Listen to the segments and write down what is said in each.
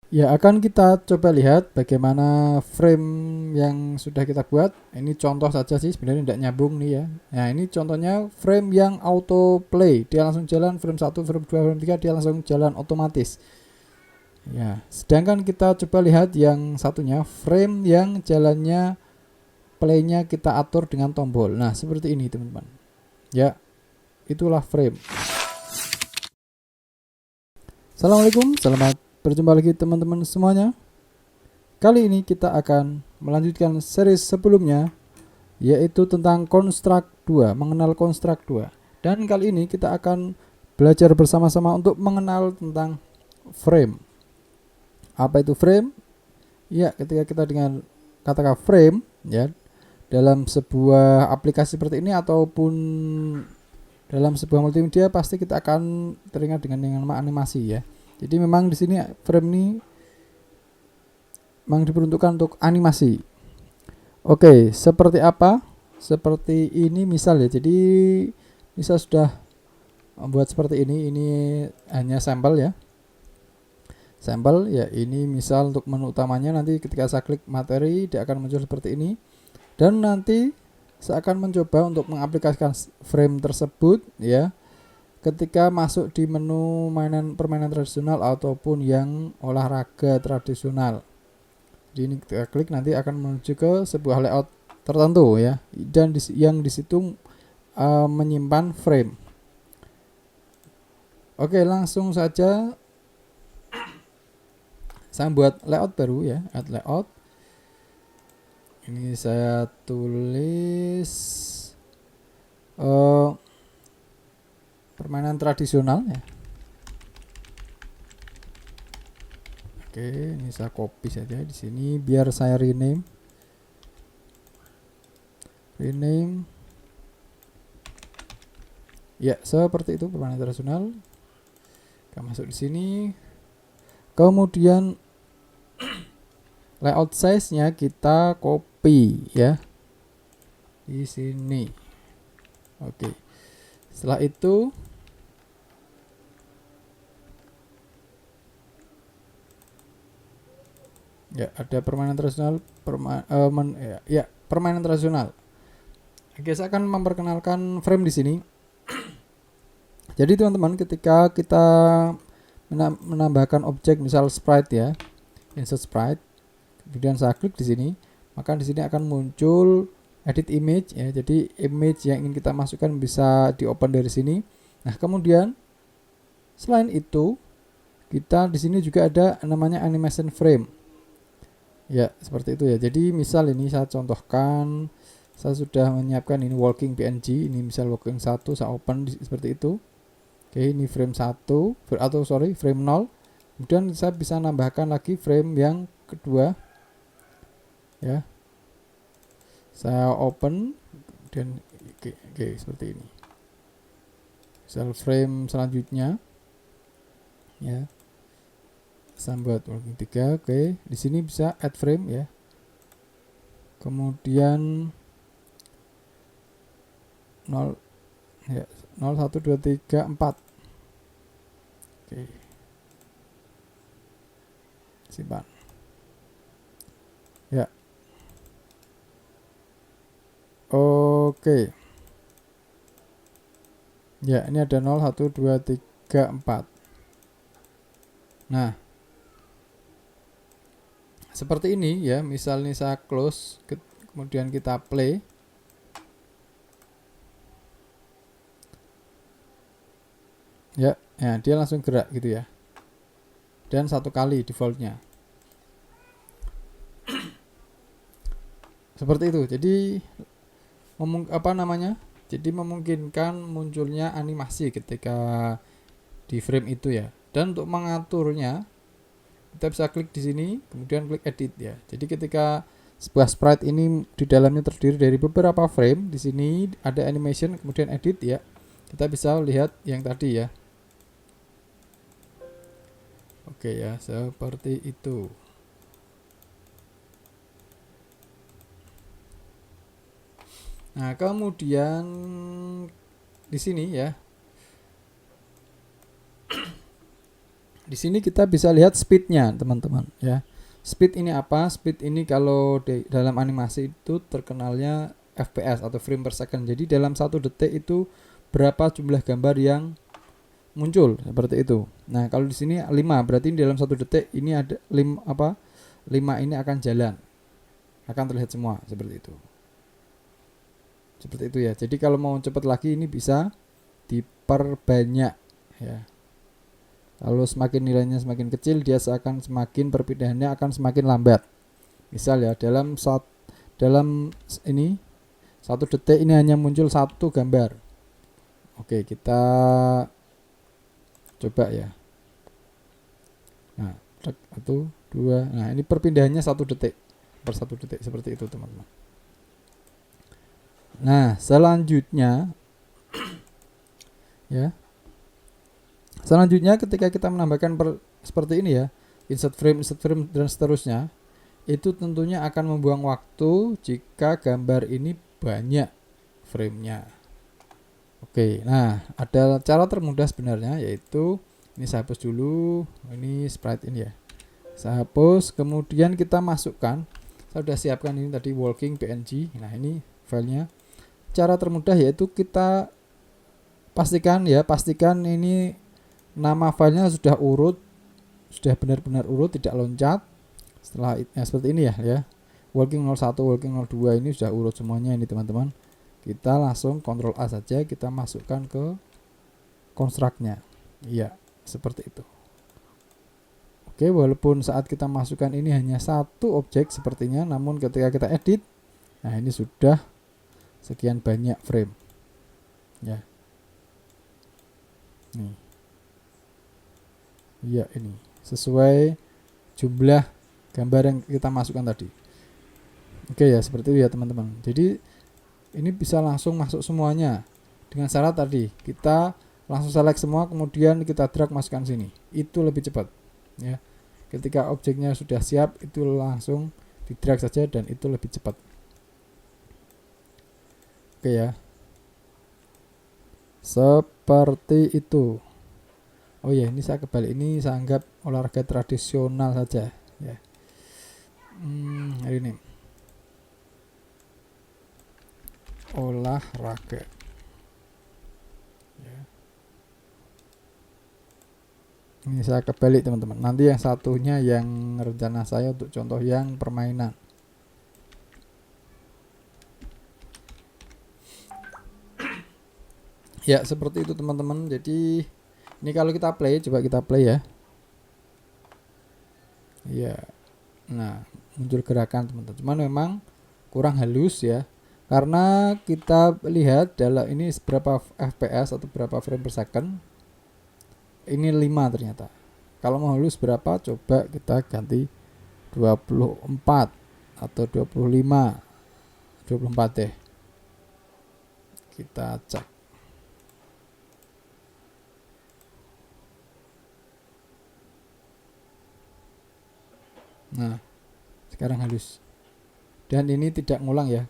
Ya, akan kita coba lihat bagaimana frame yang sudah kita buat. Ini contoh saja sih, sebenarnya tidak nyambung nih ya. Nah, ini contohnya frame yang auto play. Dia langsung jalan frame 1, frame 2, frame 3, dia langsung jalan otomatis. Ya, sedangkan kita coba lihat yang satunya, frame yang jalannya playnya kita atur dengan tombol. Nah, seperti ini teman-teman. Ya, itulah frame. Assalamualaikum, selamat berjumpa lagi teman-teman semuanya. Kali ini kita akan melanjutkan series sebelumnya, yaitu tentang Construct 2, mengenal Construct 2. Dan kali ini kita akan belajar bersama-sama untuk mengenal tentang frame. Apa itu frame? Ya, ketika kita dengan kata frame ya, dalam sebuah aplikasi seperti ini ataupun dalam sebuah multimedia, pasti kita akan teringat dengan yang nama animasi ya. Jadi memang di sini frame ini memang diperuntukkan untuk animasi. Oke, seperti apa? Seperti ini misal ya. Jadi bisa sudah membuat seperti ini. Ini hanya sampel ya. Sampel ya, ini misal untuk menu utamanya. Nanti ketika saya klik materi, dia akan muncul seperti ini. Dan nanti saya akan mencoba untuk mengaplikasikan frame tersebut ya, ketika masuk di menu permainan tradisional ataupun yang olahraga tradisional. Jadi ini kita klik nanti akan menuju ke sebuah layout tertentu ya, dan yang di situ menyimpan frame. Oke, langsung saja saya buat layout baru ya, add layout. Ini saya tulis permainan tradisional ya. Oke, ini saya copy saja di sini biar saya rename. Ya, seperti itu permainan tradisional. Kita masuk di sini. Kemudian layout size-nya kita copy ya. Di sini. Oke. Setelah itu ya, ada permainan tradisional, permainan tradisional. Oke, saya akan memperkenalkan frame di sini. Jadi teman-teman, ketika kita menambahkan objek misal sprite ya, insert sprite, kemudian saya klik di sini, maka di sini akan muncul edit image ya. Jadi image yang ingin kita masukkan bisa di open dari sini. Nah, kemudian selain itu kita di sini juga ada namanya animation frame. Ya, seperti itu ya. Jadi misal ini saya contohkan, saya sudah menyiapkan ini walking PNG, ini misal walking 1, saya open seperti itu. Oke, ini frame 1 atau frame 0. Kemudian saya bisa nambahkan lagi frame yang kedua. Ya. Saya open dan oke, seperti ini. Misal frame selanjutnya ya. Saya buat walking 3. Oke, di sini bisa add frame ya. Kemudian 0 ya, 0 1 2 3 4. Oke. Simpan. Ya. Oke. Ya, ini ada 0 1 2 3 4. Nah, seperti ini ya. Misalnya saya close, kemudian kita play. Ya, dia langsung gerak gitu ya. Dan satu kali defaultnya. Seperti itu. Jadi Jadi memungkinkan munculnya animasi ketika di frame itu ya. Dan untuk mengaturnya, kita bisa klik di sini, kemudian klik edit ya. Jadi ketika sebuah sprite ini di dalamnya terdiri dari beberapa frame, di sini ada animation, kemudian edit ya. Kita bisa lihat yang tadi ya. Oke ya, seperti itu. Nah, kemudian di sini ya. Di sini kita bisa lihat speednya teman-teman ya. Speed ini apa? Speed ini kalau dalam animasi itu terkenalnya FPS atau frame per second. Jadi dalam 1 detik itu berapa jumlah gambar yang muncul seperti itu. Nah kalau di sini 5, berarti dalam 1 detik ini ada 5 ini akan jalan, akan terlihat semua seperti itu. Seperti itu ya. Jadi kalau mau cepat lagi ini bisa diperbanyak ya. Kalau semakin nilainya semakin kecil, dia akan semakin perpindahannya akan semakin lambat. Misal ya, dalam ini 1 detik ini hanya muncul 1 gambar. Oke, kita coba ya. Nah, 1, 2. Nah, ini perpindahannya 1 detik per 1 detik seperti itu, teman-teman. Nah, selanjutnya ya. Selanjutnya ketika kita menambahkan seperti ini ya, insert frame dan seterusnya, itu tentunya akan membuang waktu jika gambar ini banyak framenya. Oke, nah ada cara termudah sebenarnya, yaitu ini saya hapus dulu, ini sprite ini ya. Saya hapus, kemudian kita masukkan, saya sudah siapkan ini tadi walking png. Nah ini filenya. Cara termudah yaitu kita pastikan ini nama filenya sudah urut, sudah benar-benar urut, tidak loncat. Setelah seperti ini ya. Walking 01, walking 02 ini sudah urut semuanya ini teman-teman. Kita langsung Ctrl A saja, kita masukkan ke construct-nya. Iya, seperti itu. Oke, walaupun saat kita masukkan ini hanya 1 objek sepertinya, namun ketika kita edit, nah ini sudah sekian banyak frame. Ya. Nih. Iya, ini sesuai jumlah gambar yang kita masukkan tadi. Oke ya, seperti itu ya teman-teman. Jadi ini bisa langsung masuk semuanya. Dengan syarat tadi kita langsung select semua, kemudian kita drag masukkan sini. Itu lebih cepat ya. Ketika objeknya sudah siap, itu langsung di drag saja dan itu lebih cepat. Oke ya. Seperti itu. Oh ya, ini saya kebalik, ini saya anggap olahraga tradisional saja ya. Ini olahraga ya. Ini saya kebalik teman-teman. Nanti yang satunya yang rencana saya untuk contoh yang permainan. Ya seperti itu teman-teman. Jadi ini kalau kita play, coba kita play ya. Ya, nah muncul gerakan teman-teman. Cuman memang kurang halus ya, karena kita lihat dalam ini berapa fps atau berapa frame per second. Ini 5 ternyata. Kalau mau halus berapa? Coba kita ganti 24 atau 25, 24 deh. Kita cek. Nah, sekarang halus. Dan ini tidak ngulang ya.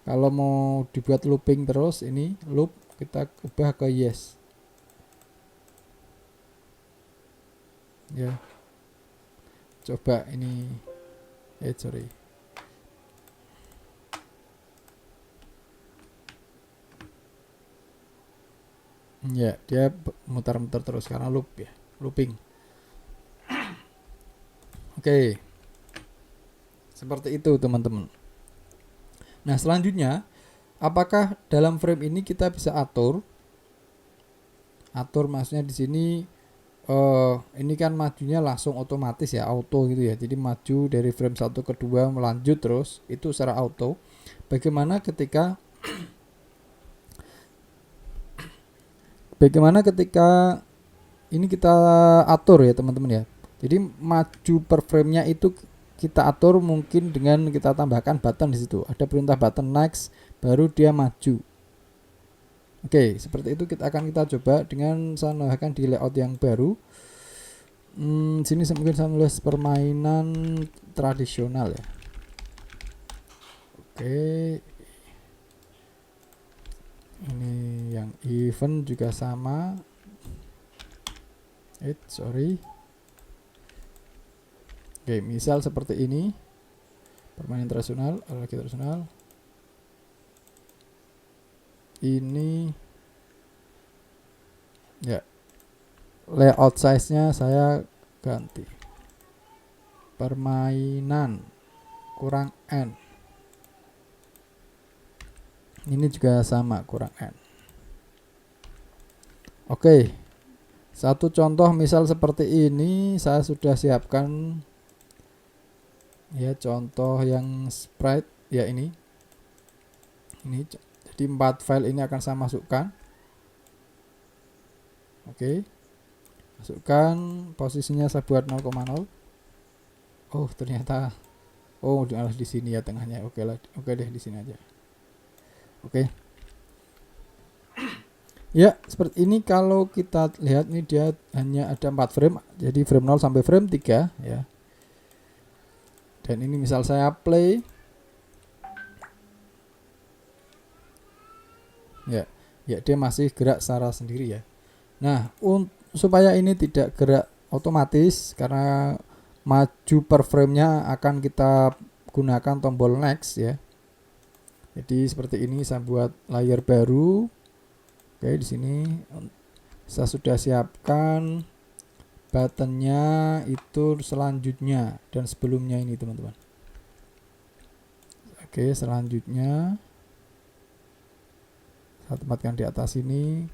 Kalau mau dibuat looping terus, ini loop kita ubah ke yes. Ya. Coba ini sorry. Ya, dia mutar-mutar terus karena loop ya, looping. Oke. Seperti itu teman-teman. Nah selanjutnya, apakah dalam frame ini kita bisa atur maksudnya di sini ini kan majunya langsung otomatis ya, auto gitu ya. Jadi maju dari frame 1 ke 2 melanjut terus, itu secara auto. Bagaimana ketika ini kita atur ya teman-teman ya. Jadi maju per frame-nya itu kita atur mungkin dengan kita tambahkan button di situ. Ada perintah button next, baru dia maju. Oke, seperti itu kita coba dengan saya menambahkan di layout yang baru. Sini mungkin saya nulis permainan tradisional ya. Oke. Ini yang event juga sama. Sorry. Oke, misal seperti ini. Permainan tradisional, lagi tradisional. Ini ya, layout size-nya saya ganti. Permainan kurang N. Ini juga sama, kurang N. Oke. Satu contoh misal seperti ini saya sudah siapkan ya, contoh yang sprite ya, ini jadi 4 file ini akan saya masukkan. Oke, masukkan, posisinya saya buat 0,0. Oh ternyata harus di sini ya tengahnya. Oke lah, oke deh, di sini aja. Oke ya, seperti ini. Kalau kita lihat nih, dia hanya ada 4 frame, jadi frame 0 sampai frame 3 ya. Dan ini misal saya play ya, dia masih gerak secara sendiri ya. Nah, supaya ini tidak gerak otomatis, karena maju per frame-nya akan kita gunakan tombol next ya. Jadi seperti ini, saya buat layer baru. Oke, di sini saya sudah siapkan buttonnya itu selanjutnya dan sebelumnya ini teman-teman. Oke, selanjutnya saya tempatkan di atas ini,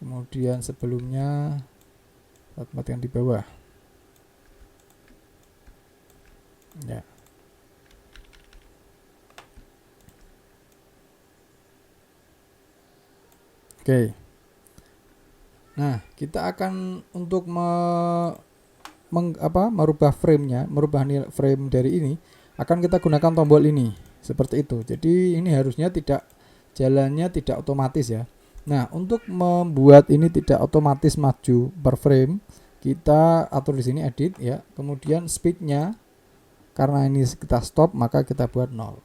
kemudian sebelumnya saya tempatkan di bawah ya. Oke. Nah, kita akan untuk merubah frame-nya, merubah frame dari ini, akan kita gunakan tombol ini seperti itu. Jadi ini harusnya jalannya tidak otomatis ya. Nah, untuk membuat ini tidak otomatis maju per frame, kita atur di sini edit ya. Kemudian speed-nya, karena ini kita stop, maka kita buat 0.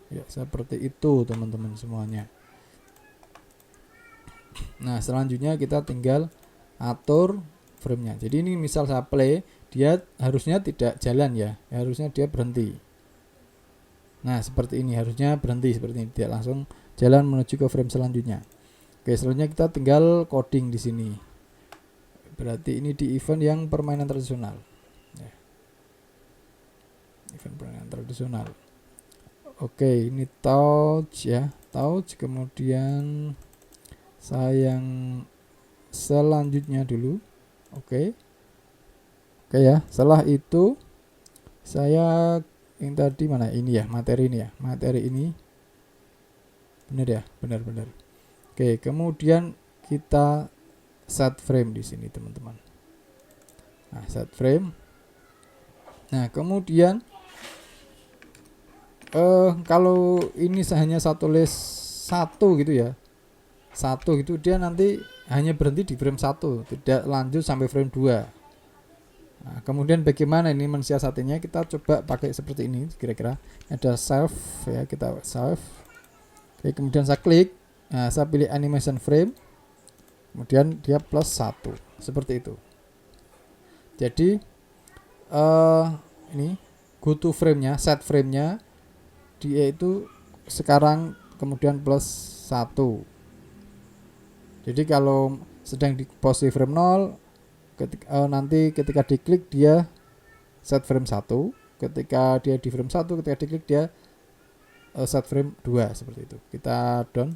Ya, seperti itu teman-teman semuanya. Nah, selanjutnya kita tinggal atur frame-nya. Jadi ini misal saya play, dia harusnya tidak jalan ya, harusnya dia berhenti. Nah, seperti ini, harusnya berhenti seperti ini, tidak langsung jalan menuju ke frame selanjutnya. Oke, selanjutnya kita tinggal coding di sini. Berarti ini di event yang permainan tradisional. Ya. Event permainan tradisional. Oke, ini touch ya, touch. Kemudian yang selanjutnya dulu. Oke ya, setelah itu saya yang tadi mana ini ya, materi ini benar ya, benar. Oke, kemudian kita set frame di sini teman-teman. Nah, set frame. Nah, kemudian kalau ini hanya saya tulis 1 gitu ya, 1 gitu, dia nanti hanya berhenti di frame 1, tidak lanjut sampai frame 2. Nah, kemudian bagaimana ini mensiasatinya? Kita coba pakai seperti ini kira-kira. Ada save ya, kita save. Oke, kemudian saya klik. Nah, saya pilih animation frame. Kemudian dia plus 1. Seperti itu. Jadi ini go to frame-nya, set frame-nya dia itu sekarang kemudian plus 1. Jadi kalau sedang di posisi frame 0, nanti ketika diklik dia set frame 1, ketika dia di frame 1, ketika diklik dia set frame 2, seperti itu. Kita down.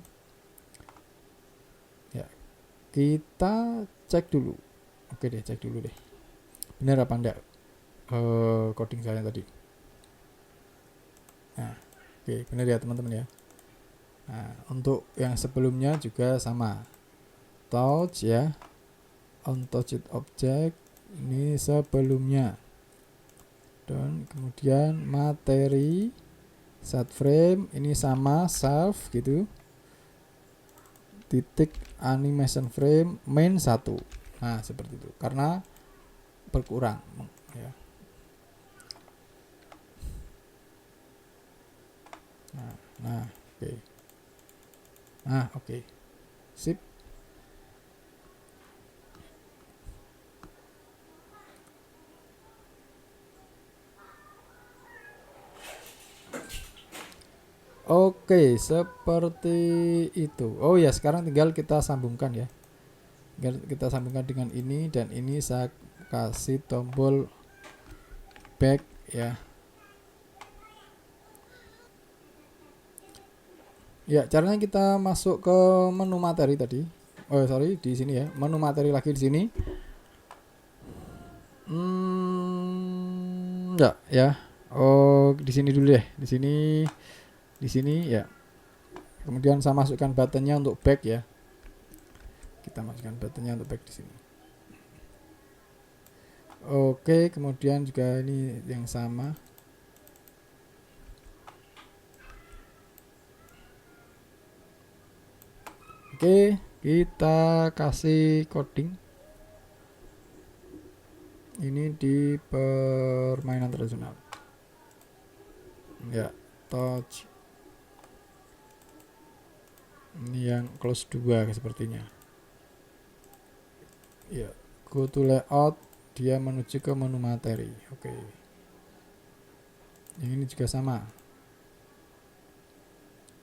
Ya. Kita cek dulu. Oke deh, cek dulu deh. Benar apa enggak coding saya tadi. Nah, oke, benar ya teman-teman ya. Nah, untuk yang sebelumnya juga sama. Touch ya, untouched object ini sebelumnya, dan kemudian materi set frame ini sama self gitu, titik animation frame main 1. Nah, seperti itu, karena berkurang ya. Nah, oke. Oke. Sip. Oke, seperti itu. Oh ya, sekarang tinggal kita sambungkan ya. Tinggal kita sambungkan dengan ini, dan ini saya kasih tombol back ya. Ya, caranya kita masuk ke menu materi tadi. Oh sorry, di sini ya. Menu materi lagi di sini. Ya, ya. Oh, di sini dulu deh. Di sini ya. Kemudian saya masukkan buttonnya untuk back ya. Kita masukkan buttonnya untuk back di sini. Oke, kemudian juga ini yang sama. Oke, kita kasih coding. Ini di permainan tradisional. Ya, touch. Ini yang close 2 sepertinya. Ya, go to layout, dia menuju ke menu materi. Oke. Yang ini juga sama.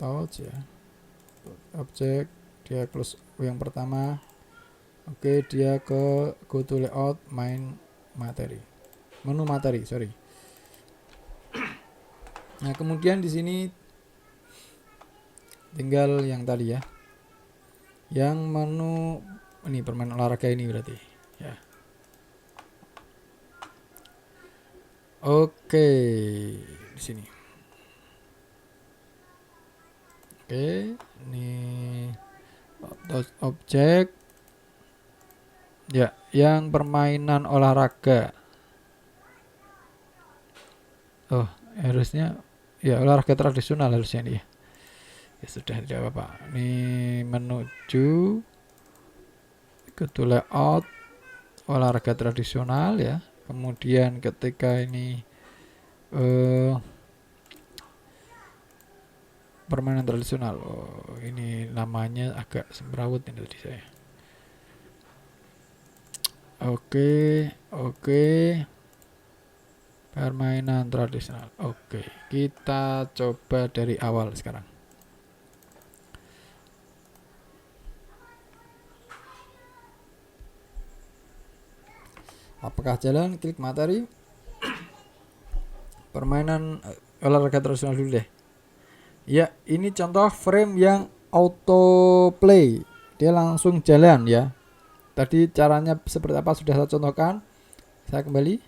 Touch ya. Objek, dia close yang pertama. Oke, dia ke go to layout, main materi. Menu materi, sorry. Nah, kemudian di sini tinggal yang tadi ya. Yang menu ini permainan olahraga ini berarti ya. Oke, di sini. Oke, ini objek ya, yang permainan olahraga. Oh, harusnya ya olahraga tradisional harusnya nih ya. Ya sudah, tidak apa-apa. Ini menuju ke layout olahraga tradisional ya. Kemudian ketika ini permainan tradisional, oh ini namanya agak semrawut ini tadi saya. Oke, permainan tradisional. Oke, kita coba dari awal sekarang. Apakah jalan? Klik materi. Permainan olahraga tradisional dulu deh. Ya, ini contoh frame yang auto play. Dia langsung jalan ya. Tadi caranya seperti apa sudah saya contohkan. Saya kembali.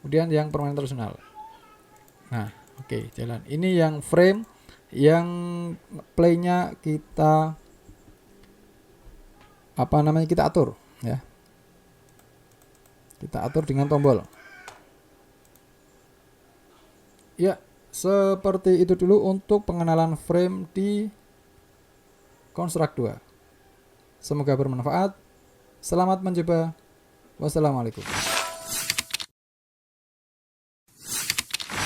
Kemudian yang permainan tradisional. Nah, oke, jalan. Ini yang frame yang playnya kita kita atur ya. Kita atur dengan tombol. Ya, seperti itu dulu untuk pengenalan frame di Construct 2. Semoga bermanfaat. Selamat mencoba. Wassalamualaikum.